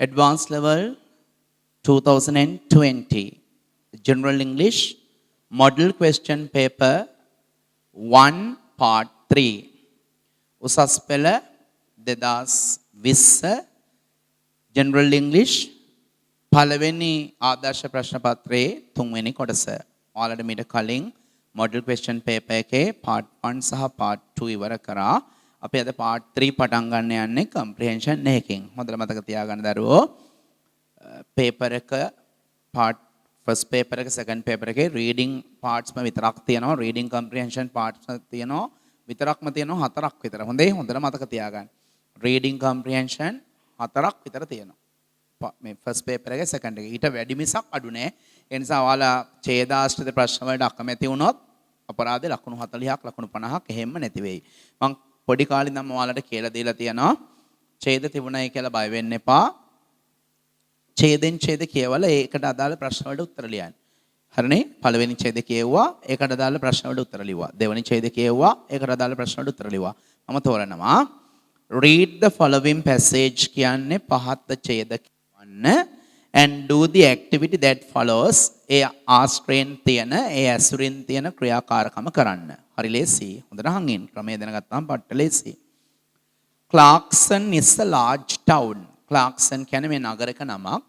Advanced Level 2020 General English Model Question Paper 1 Part 3 උසස් පෙළ 2020 General English පළවෙනි ආදර්ශ ප්‍රශ්න පත්‍රයේ තුන්වෙනි කොටස. ඔයාලට මීට කලින් Model Question Paper එකේ Part 1 සහ Part 2 ඉවර කරා. අපි අද Part 3 පටන් ගන්න යන්නේ comprehension එකකින්. හොඳට මතක තියාගන්න දරුවෝ. paper එක part first paper එක second paper එකේ reading parts ම විතරක් තියෙනවා. reading comprehension parts තියෙනවා. විතරක්ම තියෙනවා හතරක් විතර. හොඳට මතක තියාගන්න. reading comprehension හතරක් විතර තියෙනවා. මේ first paper එකේ second එකේ ඊට වැඩි මිසක් අඩු නෑ. ඒ නිසා ඔයාලා ඡේදාශ්‍රිත ප්‍රශ්න වලට අකමැති වුණොත් අපරාධේ ලකුණු 40ක් ලකුණු 50ක් එහෙම නැති වෙයි. මම පොඩි කාලේ නම් ඔයාලට කියලා දීලා තියෙනවා ඡේද තිබුණයි කියලා බය වෙන්න එපා. ඡේදෙන් ඡේද කියවලා ඒකට අදාළ ප්‍රශ්න වලට උත්තර ලියන්න. හරිනේ? පළවෙනි ඡේද කියවුවා ඒකට අදාළ ප්‍රශ්න වලට උත්තර ලිව්වා. දෙවෙනි ඡේද කියවුවා ඒකට අදාළ ප්‍රශ්න වලට උත්තර ලිව්වා. මම තෝරනවා read the following passage කියන්නේ පහත් ඡේද කියවන්න and do the activity that follows. ඒ ආශ්‍රයෙන් තියෙන ඒ ඇසුරින් තියෙන ක්‍රියාකාරකම කරන්න. හරි ලේසි. හොඳට අහන් ක්‍රමය දැනගත්තාම පට්ට ලේසි. Clarkson is a large town. Clarkson කියන්නේ මේ නගරයක නමක්.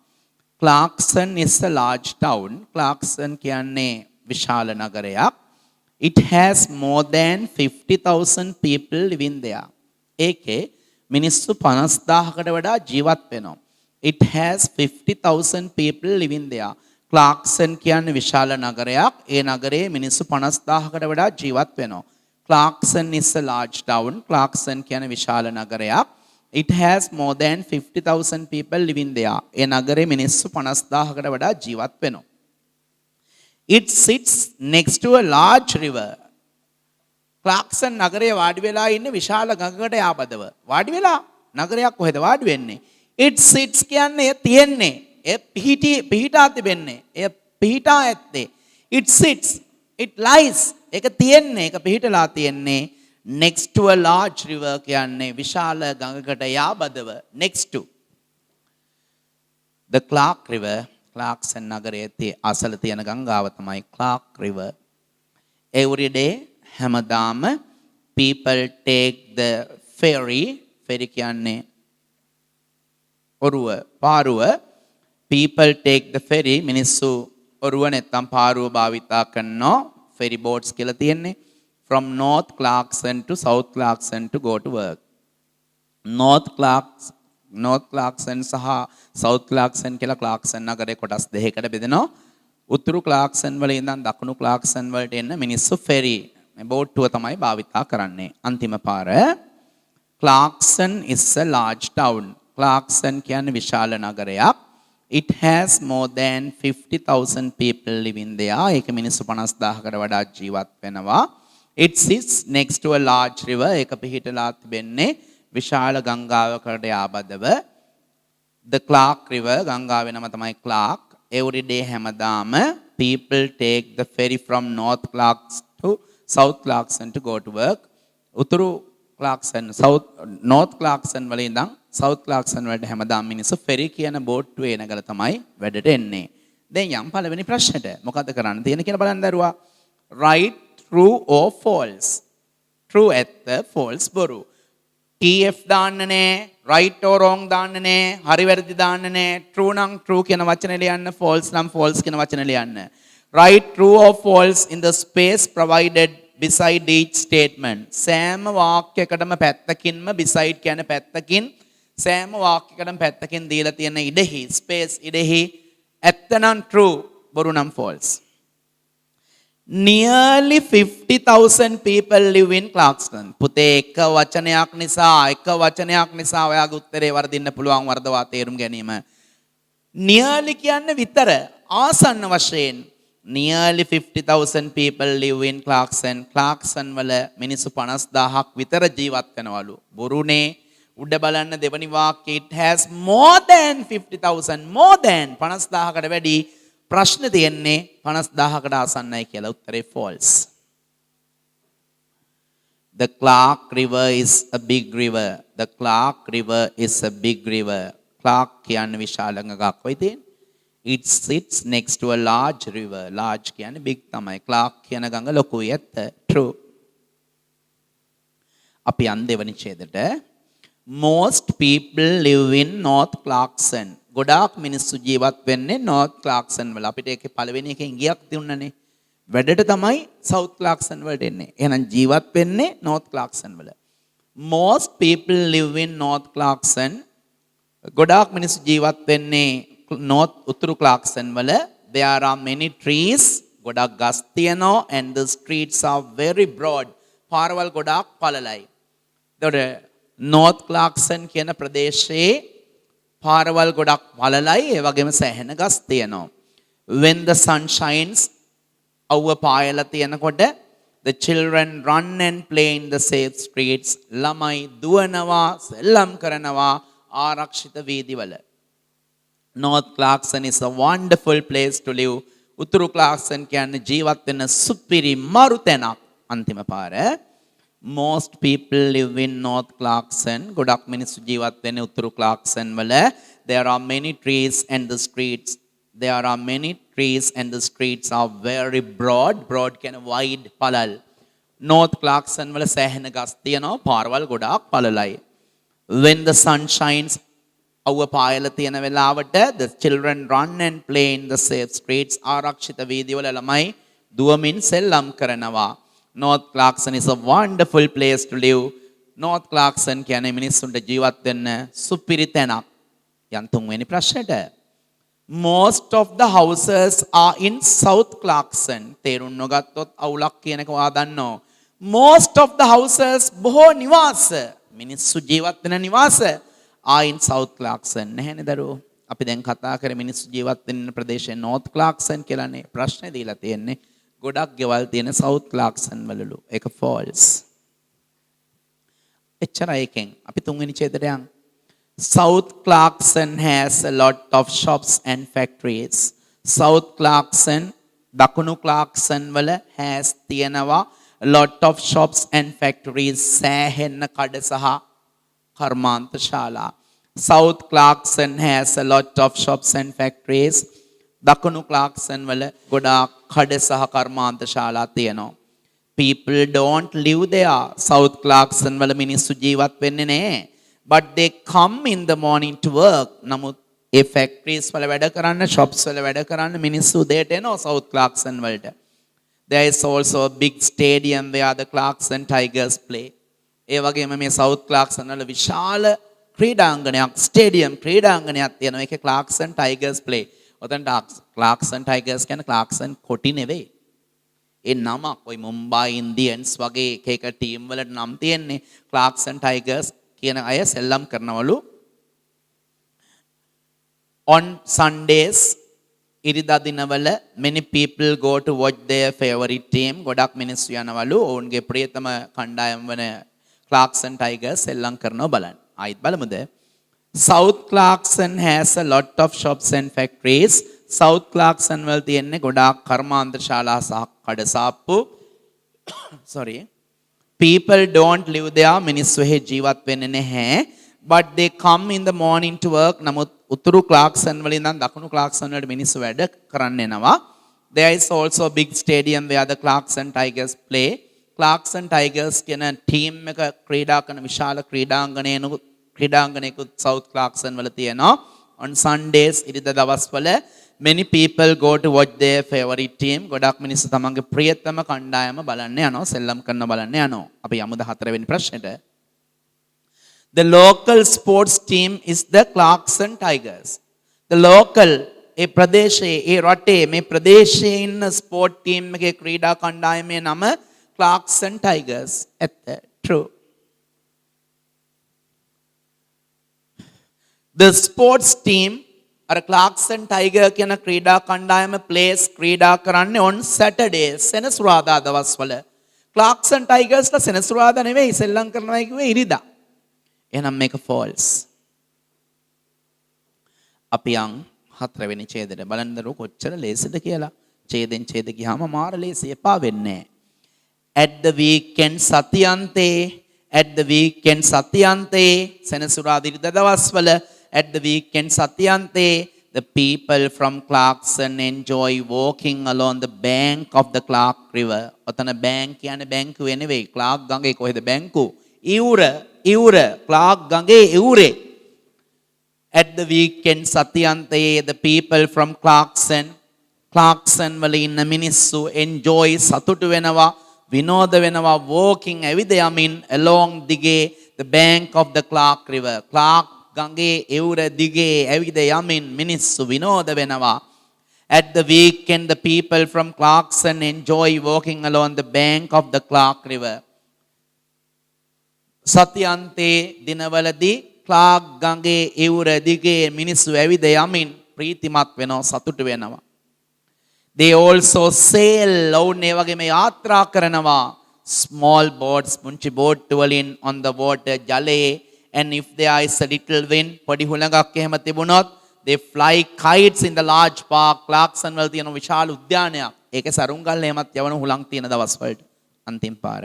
Clarkson is a large town. Clarkson කියන්නේ විශාල නගරයක්. It has more than 50,000 people living there. ඒකේ මිනිස්සු 50,000කට වඩා ජීවත් වෙනවා. It has 50,000 people living there. Clarkson කියන්නේ විශාල නගරයක්. ඒ නගරයේ මිනිස්සු 50,000කට වඩා ජීවත් වෙනවා. Clarkson is a large town. Clarkson කියන්නේ විශාල නගරයක්. It has more than 50,000 people living there. ඒ නගරයේ මිනිස්සු 50,000කට වඩා ජීවත් වෙනවා. It sits next to a large river. Clarkson නගරයේ වාඩි වෙලා ඉන්නේ විශාල ගඟකට යාබදව. වාඩි වෙලා නගරයක් කොහෙද වාඩි වෙන්නේ? It sits කියන්නේ තියෙන්නේ. ඒ පිහිටා තිබෙන්නේ. ඒ පිහිටා ඇත්තේ. It sits. It lies. ඒක තියෙන්නේ. ඒක පිහිටලා තියෙන්නේ. Next to a large river කියන්නේ විශාල ගඟකට යාබදව. Next to. The Clark River. Clarkson නගරයේ අසල තියෙන ගංගාව තමයි Clark River. Every day හැමදාම people take the ferry. ferry කියන්නේ ඔරුව පාරුව. people take the ferry මිනිස්සු ඔරුව නැත්නම් පාරුව භාවිතා කරනවා. ferry boats කියලා තියෙන්නේ. from North Clarkson to South Clarkson to go to work. North Clarkson සහ South Clarkson කියලා Clarkson නගරේ කොටස් දෙකකට බෙදෙනවා. උතුරු Clarkson වල ඉඳන් දකුණු Clarkson වලට එන්න මිනිස්සු ferry මේ බෝට්ටුව තමයි භාවිතා කරන්නේ. අන්තිම පාර Clarkson is a large town. Clarkson කියන්නේ විශාල නගරයක්. It has more than 50,000 people living there. ඒක මිනිස්සු 50,000කට වඩා ජීවත් වෙනවා. It sits next to a large river. ඒක පිහිටලා තිබෙන්නේ විශාල ගංගාවකට යාබදව. The Clark River ගංගාවේ නම තමයි Clark. Every day හැමදාම people take the ferry from North Clarkson to South Clarkson to go to work. උතුරු Clarkson North Clarkson වල ඉඳන් South Clarkson වලට හැමදාම මිනිස්සු ferry කියන බෝට්ටුවේ නගලා තමයි වැඩට එන්නේ. දැන් යම් පළවෙනි ප්‍රශ්නෙට මොකද කරන්න තියෙන කියලා බලන්න දරුවා. Write true or false. True ඇත්ත false බොරු. TF දාන්න නෑ. right or wrong දාන්න නෑ. හරි වැරදි දාන්න නෑ. true නම් true කියන වචනේ ලියන්න. false නම් false කියන වචනේ ලියන්න. Write true or false in the space provided beside each statement. සෑම වාක්‍යයකටම පැත්තකින්ම beside කියන්නේ පැත්තකින් සෑම වාක්‍යයකටම පැත්තකින් දීලා තියෙන ඉඩෙහි space ඉඩෙහි ඇත්ත නම් true බොරු නම් false. Nearly 50,000 people live in Clarkson. පුතේ එක වචනයක් නිසා ඔයාගේ උත්තරේ වර්ධින්න පුළුවන් වර්ධවා තේරුම් ගැනීම. Nearly කියන්නේ විතර ආසන්න වශයෙන්. Nearly 50,000 people live in Clarkson. Clarkson වල මිනිස්සු 50,000ක් විතර ජීවත් වෙනවලු. බොරුනේ. උඩ බලන්න දෙවනි වාක්‍යය it has more than 50,000. more than 50,000කට වැඩි ප්‍රශ්න තියෙන්නේ 50,000කට ආසන්නයි කියලා. උත්තරේ false. The Clark River is a big river. The Clark River is a big river. Clark කියන්නේ විශාල ගඟක් වෙයි තියෙන්නේ. It sits next to a large river. Large කියන්නේ big තමයි. Clark කියන ගඟ ලොකුයි ඇත්ත. True. අපි යන් දෙවනි ඡේදයට. Most people live in North Clarkson. ගොඩාක් මිනිස්සු ජීවත් වෙන්නේ North Clarkson වල. අපිට ඒකේ පළවෙනි එකෙන් ගියක් තියුණනේ. වැඩට තමයි South Clarkson වලට එන්නේ. එහෙනම් ජීවත් වෙන්නේ North Clarkson වල. Most people live in North Clarkson. ගොඩාක් මිනිස්සු ජීවත් වෙන්නේ උතුරු ක්ලාක්සන් වල. There are many trees. ගොඩක් ගස් තියෙනවා and the streets are very broad. පාරවල් ගොඩාක් පළලයි. එතකොට North Clarkson කියන ප්‍රදේශයේ පාරවල් ගොඩක් පළලයි ඒ වගේම සෑහෙන ගස් තියෙනවා. When the sun shines අවුව පායලා තියෙනකොට the children run and play in the safe streets. ළමයි දුවනවා සෙල්ලම් කරනවා ආරක්ෂිත වීදිවල. North Clarkson is a wonderful place to live. උතුරු ක්ලාක්සන් කියන්නේ ජීවත් වෙන සුපිරි මරු තැනක්. අන්තිම පාර. Most people live in North Clarkson. ගොඩක් මිනිස්සු ජීවත් වෙන්නේ උතුරු ක්ලාක්සන් වල. There are many trees and the streets. There are many trees and the streets are very broad. Broad කියන්නේ wide පළල්. North Clarkson වල සෑහෙන ගස් තියෙනවා. පාරවල් ගොඩාක් පළලයි. When the sun shines අවුව පායලා තියෙන වෙලාවට the children run and play in the safe streets. ආරක්ෂිත වීදිවල ළමයි දුවමින් සෙල්ලම් කරනවා. North Clarkson is a wonderful place to live. North Clarkson කියන්නේ මිනිස්සුන්ට ජීවත් වෙන්න සුපිරි තැනක්. යන් තුන්වෙනි ප්‍රශ්නෙට. Most of the houses are in South Clarkson. තේරුම් නොගත්තොත් අවුලක් කියන එක ඔයා දන්නවා. Most of the houses බොහෝ නිවාස මිනිස්සු ජීවත් වෙන නිවාස are in South Clarkson. නැහැනේ දරුවෝ. අපි දැන් කතා කරේ මිනිස්සු ජීවත් වෙන ප්‍රදේශය North Clarkson කියලානේ. ප්‍රශ්නේ දීලා තියෙන්නේ. ගොඩක් ගෙවල් තියෙන South Clarkson වලලු. ඒක false. එච්චරයි එකෙන්. අපි තුන්වෙනි ඡේදයට යන්. South Clarkson has a lot of shops and factories. South Clarkson දකුණු Clarkson වල has තියෙනවා a lot of shops and factories. සෑහෙන කඩ සහ කර්මාන්ත ශාලා. South Clarkson has a lot of shops and factories. දකුණු Clarkson වල ගොඩාක් කඩ සහ කර්මාන්ත ශාලා තියෙනවා. People don't live there. South Clarkson වල මිනිස්සු ජීවත් වෙන්නේ නැහැ. But they come in the morning to work. නමුත් ඒ factories වල වැඩ කරන්න, shops වල වැඩ කරන්න මිනිස්සු උදේට එනවා South Clarkson වලට. There is also a big stadium where the Clarkson Tigers play. ඒ වගේම මේ South Clarkson වල විශාල ක්‍රීඩාංගණයක්, ස්ටේඩියම් ක්‍රීඩාංගණයක් තියෙනවා. ඒකේ Clarkson Tigers play. ඔතනට Clarkson Tigers කියන්නේ Clarkson කොටි නෙවෙයි. ඒ නමක් ඔය මුම්බයි ඉන්දියන්ස් වගේ එක එක ටීම් වලට නම් තියෙන්නේ. Clarkson Tigers කියන අය සෙල්ලම් කරනවලු. On Sundays ඉරිදා දිනවල many people go to watch their favorite team. ගොඩක් මිනිස්සු යනවලු ඔවුන්ගේ ප්‍රියතම කණ්ඩායම වන Clarkson Tigers සෙල්ලම් කරනවා බලන්න. ආයිත් බලමුද? South Clarkson has a lot of shops and factories. South Clarkson වල තියෙන්නේ ගොඩාක් කර්මාන්ත ශාලා සහ කඩසාප්පු. Sorry. People don't live there. මිනිස්සු එහෙ ජීවත් වෙන්නේ නැහැ. But they come in the morning to work. නමුත් උතුරු Clarkson වල ඉඳන් දකුණු Clarkson වලට මිනිස්සු වැඩ කරන්න එනවා. There is also a big stadium where the Clarkson Tigers play. Clarkson Tigers කියන ටීම් එක ක්‍රීඩා කරන විශාල ක්‍රීඩාංගණයකුත් South Clarkson වල තියෙනවා. On Sundays ඉරිදා දවස්වල many people go to watch their favorite team. ගොඩක් මිනිස්සු තමන්ගේ ප්‍රියතම කණ්ඩායම බලන්න යනවා, සෙල්ලම් කරන බලන්න යනවා. අපි යමුද හතරවෙනි ප්‍රශ්නෙට. The local sports team is the Clarkson Tigers. The local ඒ ප්‍රදේශයේ ඒ රටේ මේ ප්‍රදේශයේ ඉන්න ස්පෝර්ට් ටීම් එකේ ක්‍රීඩා කණ්ඩායමේ නම Clarkson Tigers. ඇත්ත. True. The sports team අර Clarkson Tiger කියන ක්‍රීඩා කණ්ඩායම plays ක්‍රීඩා කරන්නේ on Saturdays සෙනසුරාදා දවස්වල. Clarkson Tigers ලා සෙනසුරාදා නෙවෙයි සෙල්ලම් කරනවා කිව්වේ ඉරිදා. එහෙනම් මේක false. අපි යන් හතරවෙනි ඡේදෙට බලන්න දරුවෝ කොච්චර ලේසිද කියලා. ඡේදෙන් ඡේද ගියාම මාර ලේසි එපා වෙන්නේ. At the weekend සතියන්තේ, at the weekend සතියන්තේ සෙනසුරාදා ඉරිදා දවස්වල, At the weekend සතියන්තේ the people from Clarkson enjoy walking along the bank of the Clark River. ඔතන bank කියන්නේ බැංකුවේ නෙවෙයි. Clark ගඟේ කොහෙද බැංකු? ඉවුර Clark ගඟේ ඉවුරේ. At the weekend සතියන්තයේ the people from Clarkson වල ඉන්න මිනිස්සු enjoy සතුටු වෙනවා විනෝද වෙනවා walking ඇවිද යමින් along දිගේ the bank of the Clark River. Clark ගඟේ එවුර දිගේ ඇවිද යමින් මිනිස්සු විනෝද වෙනවා. At the weekend the people from Clarkson enjoy walking along the bank of the Clark River. සතියන්තේ දිනවලදී ක්ලාක් ගඟේ එවුර දිගේ මිනිස්සු ඇවිද යමින් ප්‍රීතිමත් වෙනවා සතුටු වෙනවා. They also sail ඔවුන් ඒ වගේම යාත්‍රා කරනවා small boats පුංචි බෝට් වලින් on the water ජලයේ. And if there is a little wind පොඩි හුළඟක් එහෙම තිබුණොත් they fly kites in the large park. Clarkson වල තියෙන විශාල උද්‍යානයක්. ඒකේ සරුංගල් එහෙමත් යවන හුළං තියෙන දවස් වලට. අන්තිම පාර.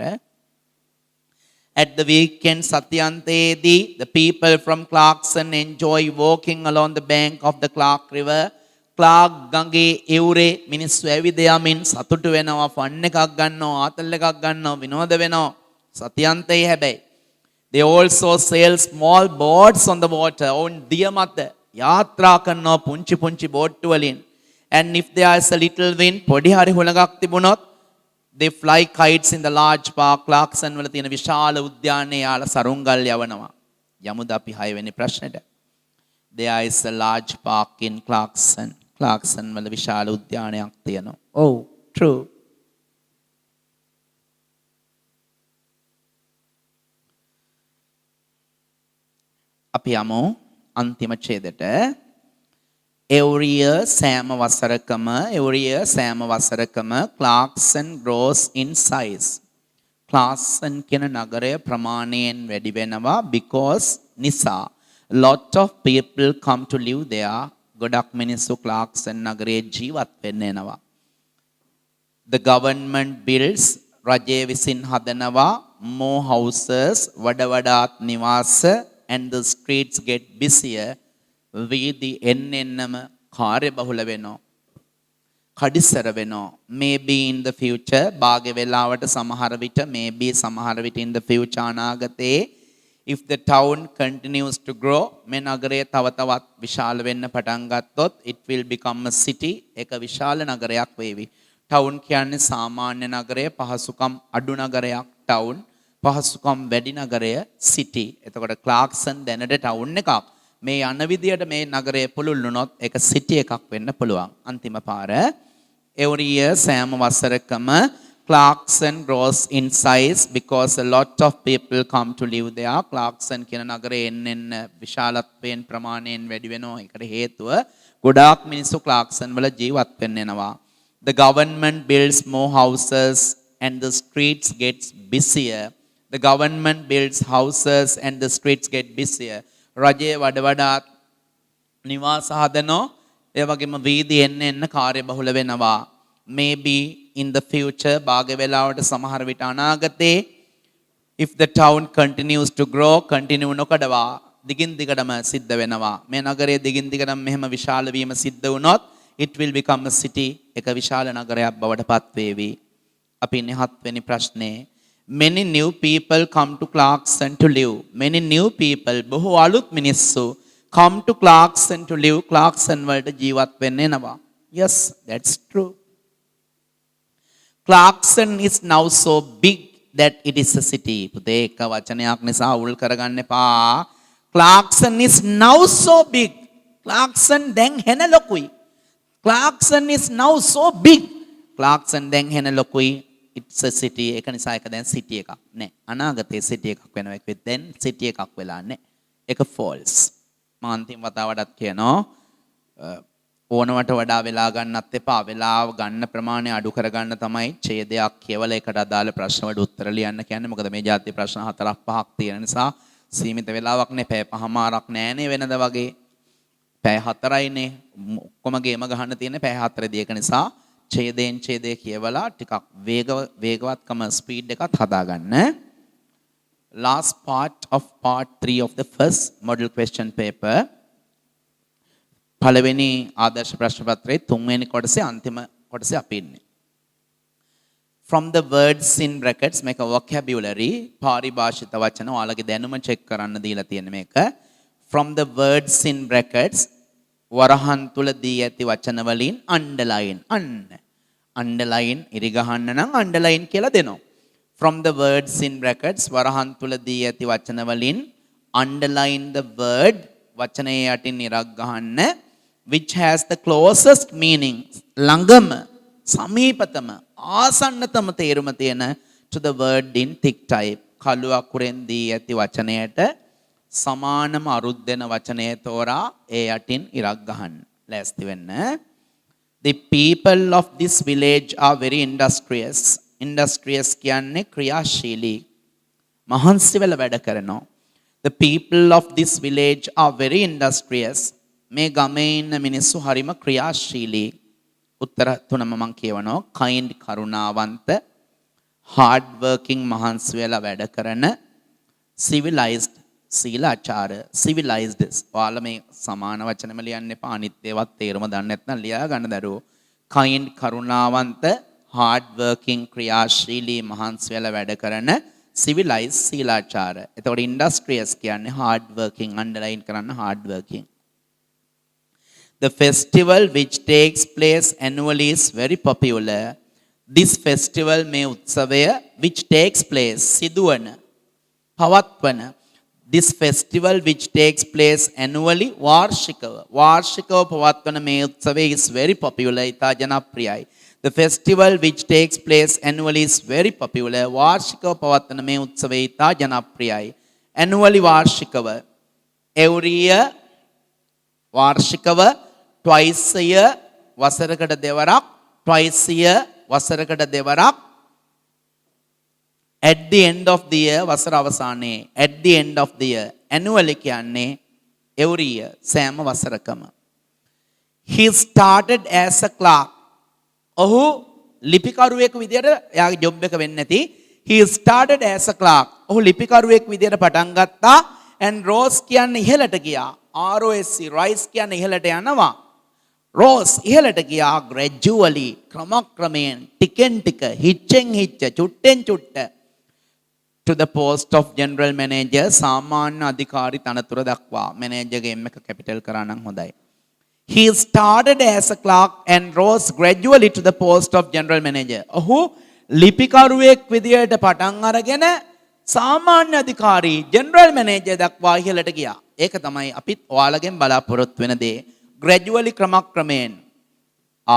At the weekend සතියන්තයේදී the people from Clarkson enjoy walking along the bank of the Clark River. Clark ගඟේ එවුරේ මිනිස්සු ඇවිද යමින් සතුටු වෙනවා ෆන් එකක් ගන්නවා ආතල් එකක් ගන්නවා විනෝද වෙනවා සතියන්තයේ හැබැයි. They also sail small boats on the water. ඔවුන් දිය මත යාත්‍රා කරනවා පුංචි පුංචි බෝට් වලින්. And if there is a little wind පොඩි හරි හුළඟක් තිබුණොත් they fly kites in the large park. Clarkson වල තියෙන විශාල උද්‍යානයේ යාළ සරුංගල් යවනවා. යමුද අපි 6 වෙනි ප්‍රශ්නෙට. There is a large park in Clarkson. Clarkson වල විශාල උද්‍යානයක් තියෙනවා. Oh, true. අපි යමු අන්තිම ඡේදයට. Every year සෑම වසරකම Clarkson grows in size. Clarkson කියන නගරය ප්‍රමාණයෙන් වැඩි වෙනවා because නිසා lot of people come to live there. ගොඩක් මිනිස්සු Clarkson නගරයේ ජීවත් වෙන්න එනවා. The government builds රජය විසින් හදනවා more houses වඩාත් නිවාස and the streets get busier. වීදි එන්නෙන්නම කාර්යබහුල වෙනවා. කඩිසර වෙනවා. Maybe in the future භාග්‍ය වේලාවට සමහර විට in the future අනාගතයේ if the town continues to grow මේ නගරය තව තවත් විශාල වෙන්න පටන් ගත්තොත් it will become a city. ඒක විශාල නගරයක් වේවි. town කියන්නේ සාමාන්‍ය නගරය පහසුකම් අඩු නගරයක් town. පහසුකම් වැඩි නගරය city. එතකොට Clarkson දැනට town එකක්. මේ යන විදියට මේ නගරය පුළුල් වුණොත් ඒක city එකක් වෙන්න පුළුවන්. අන්තිම පාර. Every year සෑම වසරකම Clarkson grows in size because a lot of people come to live there. Clarkson කියන නගරේ එන්න විශාලත්වයෙන් ප්‍රමාණයෙන් වැඩි වෙනවා. ඒකට හේතුව ගොඩාක් මිනිස්සු Clarkson වල ජීවත් වෙන්න එනවා. The government builds more houses and the streets gets busier. The government builds houses and the streets get busier. රජය වඩාත් නිවාස හදනවා. ඒ වගේම වීදි එන්න කාර්යබහුල වෙනවා. Maybe in the future භාග්‍ය වේලාවට සමහර විට අනාගතේ if the town continues to grow continue නොකඩවා දිගින් දිගටම සිද්ධ වෙනවා. මේ නගරයේ දිගින් දිගටම මෙහෙම විශාල වීම සිද්ධ වුණොත් it will become a city. එක විශාල නගරයක් බවට පත් වේවි. අපි ඉන්නේ 7 වෙනි ප්‍රශ්නේ. Many new people come to Clarkson to live. Many new people බොහෝ අලුත් මිනිස්සු come to Clarkson to live. Clarkson වලට ජීවත් වෙන්න එනවා. Yes, that's true. Clarkson is now so big that it is a city. පුතේ එක වචනයක් නිසා අවුල් කරගන්න එපා. Clarkson is now so big. Clarkson දැන් හෙන ලොකුයි. Clarkson is now so big. Clarkson දැන් හෙන ලොකුයි. It's a city. ඒක නිසා ඒක දැන් city එකක් නෑ. අනාගතයේ city එකක් වෙනවා. ඒක දැන් city එකක් වෙලා නෑ. ඒක false. මම අන්තිම වතාවටත් කියනවා ඕනවට වඩා වෙලා ගන්නත් එපා. වෙලාව ගන්න ප්‍රමාණය අඩු කරගන්න තමයි ඡේදයක් කියවලා ඒකට අදාළ ප්‍රශ්න වලට උත්තර ලියන්න කියන්නේ. මොකද මේ જાති ප්‍රශ්න 4-5ක් තියෙන නිසා සීමිත වෙලාවක් නේ. පැය පහමාරක් නෑනේ වෙනද වගේ. පැය 4යිනේ. ඔක්කොම ගේම ගහන්න තියෙන්නේ පැය 4දී. ඒක නිසා ඡේදයෙන් ඡේදය කියවලා ටිකක් වේගවත්කම ස්පීඩ් එකත් හදාගන්න. Last part of part 3 of the first model question paper. පළවෙනි ආදර්ශ ප්‍රශ්න පත්‍රයේ තුන්වෙනි කොටසේ අන්තිම කොටසේ අපි ඉන්නේ. From the words in brackets make a vocabulary පාරිභාෂිත වචන ඔයාලගේ දැනුම චෙක් කරන්න දීලා තියෙන මේක. From the words in brackets වරහන් තුල දී ඇති වචන වලින් underline ඉරි ගහන්න නම් underline කියලා දෙනවා. From the words in brackets වරහන් තුල දී ඇති වචන වලින් underline the word වචනයේ යටින් ඉරක් ගහන්න which has the closest meaning ළඟම සමීපතම ආසන්නතම තේරුම තියෙන to the word in thick type කළු අකුරෙන් දී ඇති වචනයට සමානම අරුත් දෙන වචනය තෝරා ඒ යටින් ඉරක් ගහන්න. ලෑස්ති වෙන්න. The people of this village are very industrious. Industrious කියන්නේ ක්‍රියාශීලී. මහන්සි වෙලා වැඩ කරනවා. The people of this village are very industrious. මේ ගමේ ඉන්න මිනිස්සු හරිම ක්‍රියාශීලී. උත්තර තුනම මම කියවනවා. kind කරුණාවන්ත, hard working මහන්සි වෙලා වැඩ කරන, civilized සීලාචාර civilized. ඔයාලා මේ සමාන වචනම ලියන්න එපා. අනිත් ඒවත් තේරුම දන්නේ නැත්නම් ලියා ගන්න දරුවෝ. kind කරුණාවන්ත, hard working ක්‍රියාශීලී මහන්සි වෙලා වැඩ කරන, civilized සීලාචාර. එතකොට industrious කියන්නේ hard working underline කරන්න hard working. The festival which takes place annually is very popular. This festival මේ උත්සවය which takes place සිදුවන පවත්වන This festival which takes place annually වාර්ෂිකව පවත්වන මේ උත්සවය is very popular ඉතා ජනප්‍රියයි. The festival which takes place annually is very popular වාර්ෂිකව පවත්වන මේ උත්සවය ඉතා ජනප්‍රියයි. annually වාර්ෂිකව every year වාර්ෂිකව twice a year වසරකට දෙවරක් twice a year වසරකට දෙවරක් at the end of the year වසර අවසානයේ at the end of the year annually කියන්නේ every year සෑම වසරකම. He started as a clerk. ඔහු ලිපිකරුවෙක් විදියට එයාගේ ජොබ් එක වෙන්නේ නැති. He started as a clerk. ඔහු ලිපිකරුවෙක් විදියට පටන් ගත්තා and rose කියන්නේ ඉහළට ගියා. ROS rise කියන්නේ ඉහළට යනවා. rose ඉහළට ගියා gradually ක්‍රමක්‍රමයෙන් ටිකෙන් ටික හිච්චෙන් හිච්ච චුට්ටෙන් චුට්ට to the post of general manager සාමාන්‍ය අධිකාරී තනතුර දක්වා. මැනේජර්ගේ M එක කැපිටල් කරා නම් හොඳයි. He started as a clerk and rose gradually to the post of general manager. ඔහු ලිපිකරුවෙක් විදියට පටන් අරගෙන සාමාන්‍ය අධිකාරී general manager දක්වා ඉහළට ගියා. ඒක තමයි අපිත් ඔයාලගෙන් බලාපොරොත්තු වෙන දේ. gradually ක්‍රමක්‍රමයෙන්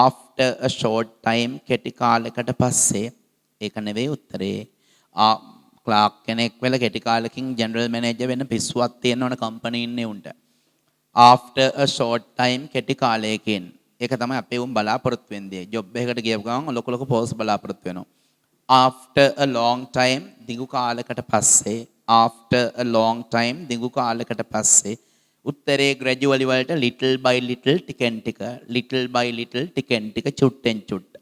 after a short time කෙටි කාලයකට පස්සේ. ඒක නෙවෙයි උත්තරේ. ක්ලාක් කෙනෙක් වෙලා කෙටි කාලෙකින් ජෙනරල් මැනේජර් වෙන්න පිස්සුවක් තියෙනවනේ කම්පැනි ඉන්නේ උන්ට. after a short time කෙටි කාලයකින්. ඒක තමයි අපේ උන් බලාපොරොත්තු වෙන්නේ. ජොබ් එකකට ගියපු ගමන් ලොකු ලොකු පෝස්ට් බලාපොරොත්තු වෙනවා. after a long time දිගු කාලයකට පස්සේ. after a long time දිගු කාලයකට පස්සේ. උත්තරේ gradually වලට little by little ටිකෙන් ටික little by little ටිකෙන් ටික චුට්ටෙන් චුට්ට.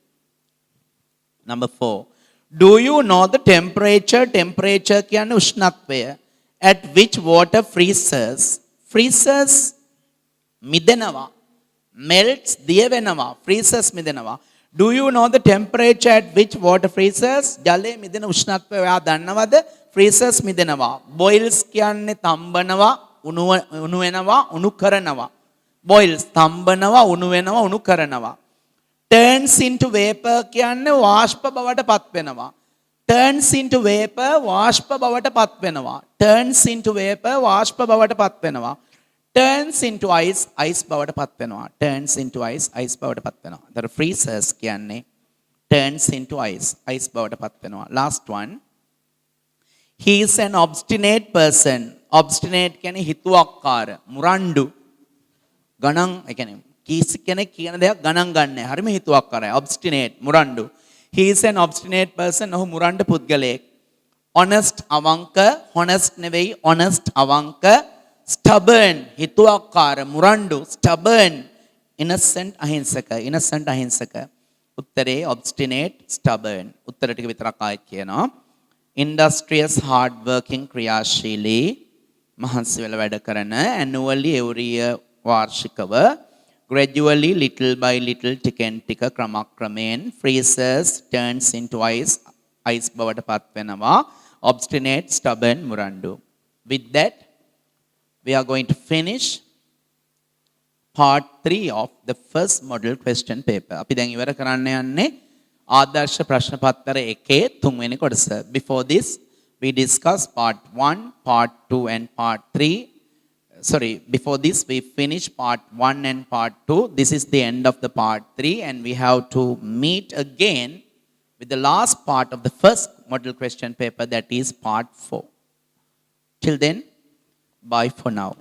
number 4. Do you know the temperature? Temperature කියන්නේ උෂ්ණත්වය. At which water freezes? Freezes මිදෙනවා. Melts දිය වෙනවා. Freezes මිදෙනවා. Do you know the temperature at which water freezes? ජලයේ මිදෙන උෂ්ණත්වය ඔයා දන්නවද? Freezes මිදෙනවා. Boils කියන්නේ තම්බනවා, උණු වෙනවා, උණු කරනවා. Boils තම්බනවා, උණු වෙනවා, උණු කරනවා. turns into vapor කියන්නේ වාෂ්ප බවට පත් වෙනවා. turns into vapor වාෂ්ප බවට පත් වෙනවා. turns into vapor වාෂ්ප බවට පත් වෙනවා. turns into ice ice බවට පත් වෙනවා. turns into ice ice බවට පත් වෙනවා. the freezes කියන්නේ turns into ice ice බවට පත් වෙනවා. last one. he is an obstinate person. obstinate කියන්නේ හිතුවක්කාර, මුරණ්ඩු. ගණන් ඒ කියන්නේ කීසි කෙනෙක් කියන දෙයක් ගණන් ගන්න නැහැ. හරිම හිතුවක්කාරයි. obstinate මුරණ්ඩු. he is an obstinate person. ඔහු මුරණ්ඩු පුද්ගලයෙක්. honest අවංක, honest නෙවෙයි honest අවංක. stubborn හිතුවක්කාර, මුරණ්ඩු. stubborn innocent අහිංසක. innocent අහිංසක. උත්තරේ obstinate stubborn. උත්තර ටික විතරක් ආයෙත් කියනවා. industrious hard working ක්‍රියාශීලී මහන්සි වෙලා වැඩ කරන annually every year වාර්ෂිකව gradually, little by little, ටිකෙන් ටික ක්‍රමක්‍රමයෙන් freezes turns into ice, ice බවට පත් වෙනවා. Obstinate, stubborn, මුරණ්ඩු. With that, we are going to finish part 3 of the first model question paper. අපි දැන් ඉවර කරන්න යන්නේ ආදර්ශ ප්‍රශ්න පත්‍ර 1 තුන්වෙනි කොටස. Before this, we discussed part 1, part 2 and part 3. Sorry, before this we finished part 1 and part 2. This is the end of the part 3 and we have to meet again with the last part of the first model question paper, that is part 4. Till then, bye for now.